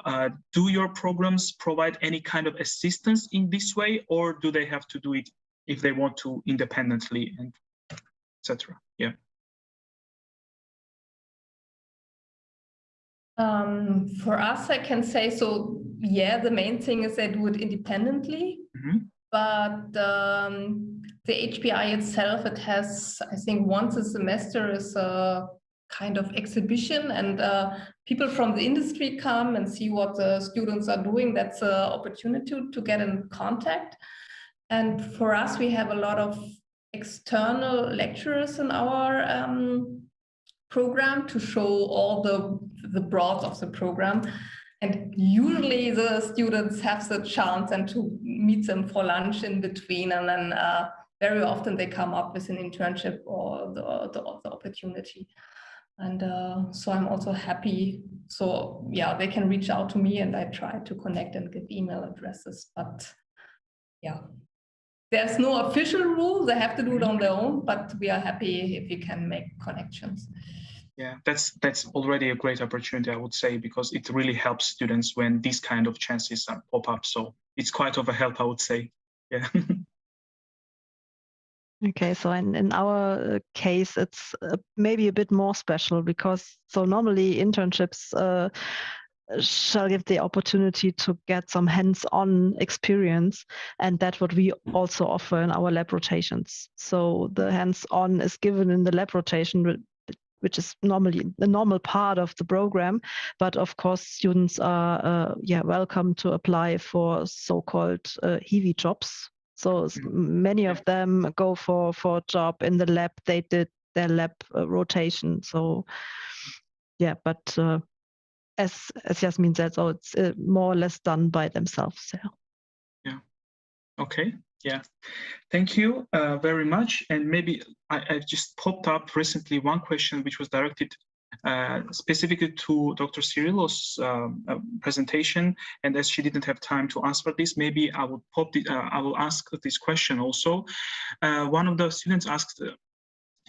do your programs provide any kind of assistance in this way, or do they have to do it if they want to independently, and etc.? Yeah. For us, I can say, so yeah, the main thing is they do it independently. But the HPI itself, it has, I think, once a semester is a kind of exhibition, and people from the industry come and see what the students are doing. That's an opportunity to get in contact. And for us, we have a lot of external lecturers in our program to show all the broad of the program. And usually the students have the chance and to meet them for lunch in between, and then very often they come up with an internship or the opportunity. And so I'm also happy. So yeah, they can reach out to me and I try to connect and give email addresses. But yeah, there's no official rule. They have to do it on their own, but we are happy if you can make connections. Yeah, that's already a great opportunity, I would say, because it really helps students when these kind of chances pop up. So it's quite of a help, I would say. Yeah. Okay, so in our case, it's maybe a bit more special because so normally internships shall give the opportunity to get some hands-on experience, and that's what we also offer in our lab rotations. So the hands-on is given in the lab rotation, which is normally the normal part of the program, but of course students are welcome to apply for so-called 𝘱𝘢𝘳𝘵 jobs. So many of them go for a job in the lab. They did their lab rotation. So yeah, but as Jasmin said, so it's more or less done by themselves. Yeah. Okay. Yeah. Thank you very much. And maybe I just popped up recently one question which was directed specifically to Dr. Cirillo's presentation, and as she didn't have time to answer this, maybe I will I will ask this question also. One of the students asked,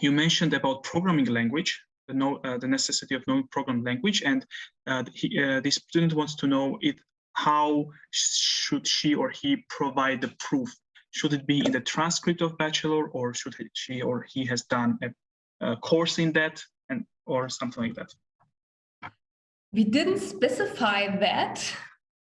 you mentioned about programming language, the necessity of knowing programming language, and this student wants to know how should she or he provide the proof? Should it be in the transcript of Bachelor, or should she or he has done a course in that, or something like that? We didn't specify that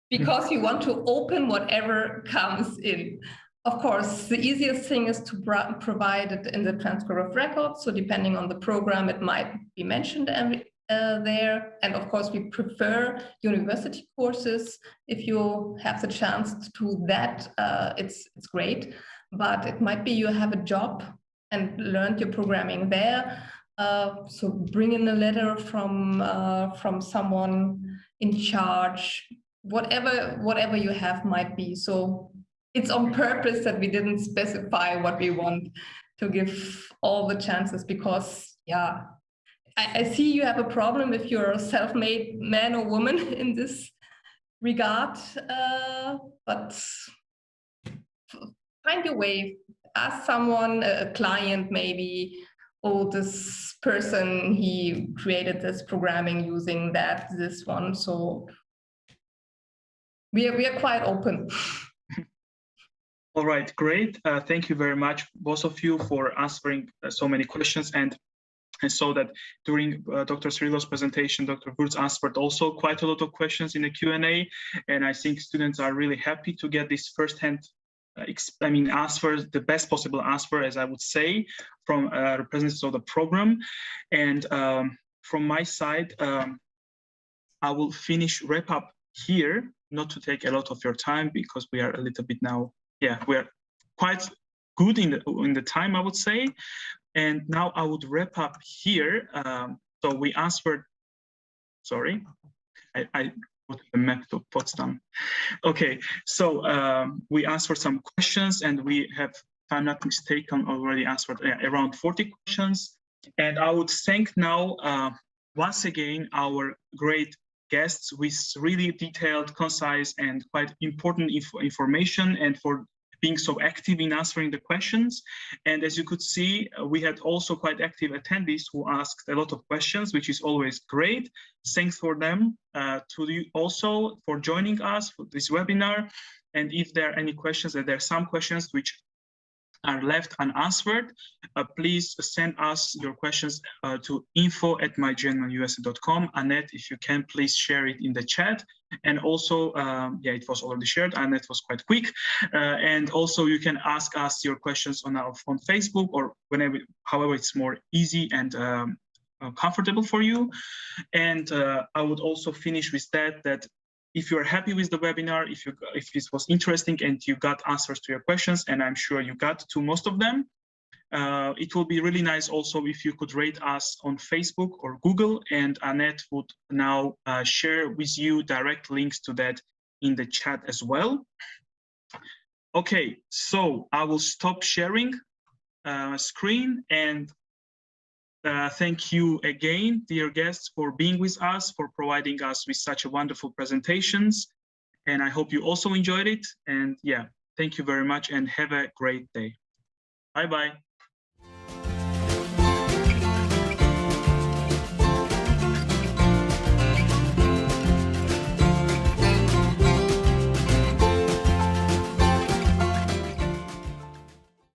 because you want to open whatever comes in. Of course, the easiest thing is to provide it in the transcript of records. So depending on the program, it might be mentioned there. And of course, we prefer university courses. If you have the chance to do that, it's great. But it might be you have a job and learned your programming there. So bring in a letter from someone in charge, whatever you have might be. So it's on purpose that we didn't specify what we want to give all the chances, because yeah, I see you have a problem if you're a self-made man or woman in this regard, but find your way. Ask someone, a client maybe, oh, this person, he created this programming using this one. So we are quite open. All right, great. Thank you very much, both of you, for answering so many questions. And I saw that during Dr. Cirillo's presentation, Dr. Würtz answered also quite a lot of questions in the Q&A. And I think students are really happy to get this firsthand answer, the best possible answer, as I would say, from representatives of the program. And from my side, I will wrap up here, not to take a lot of your time, because we are a little bit now, we are quite good in the time, I would say. And now I would wrap up here. So we answered, sorry, I put the map to Potsdam. Okay, so we answered some questions, and we have, if I'm not mistaken, already answered around 40 questions. And I would thank now once again our great guests with really detailed, concise, and quite important information, and for being so active in answering the questions. And as you could see, we had also quite active attendees who asked a lot of questions, which is always great. Thanks for them, to you also for joining us for this webinar. And if there are any questions, and there are some questions which are left unanswered, please send us your questions to info@mygermanusa.com. Annette, if you can, please share it in the chat. And also, it was already shared. Annette was quite quick. And also, you can ask us your questions on Facebook, or whenever, however it's more easy and comfortable for you. And I would also finish with that if you're happy with the webinar, if this was interesting and you got answers to your questions, and I'm sure you got to most of them, it will be really nice also if you could rate us on Facebook or Google, and Annette would now share with you direct links to that in the chat as well. Okay, so I will stop sharing screen, and Thank you again, dear guests, for being with us, for providing us with such a wonderful presentations. And I hope you also enjoyed it. And yeah, thank you very much and have a great day. Bye-bye.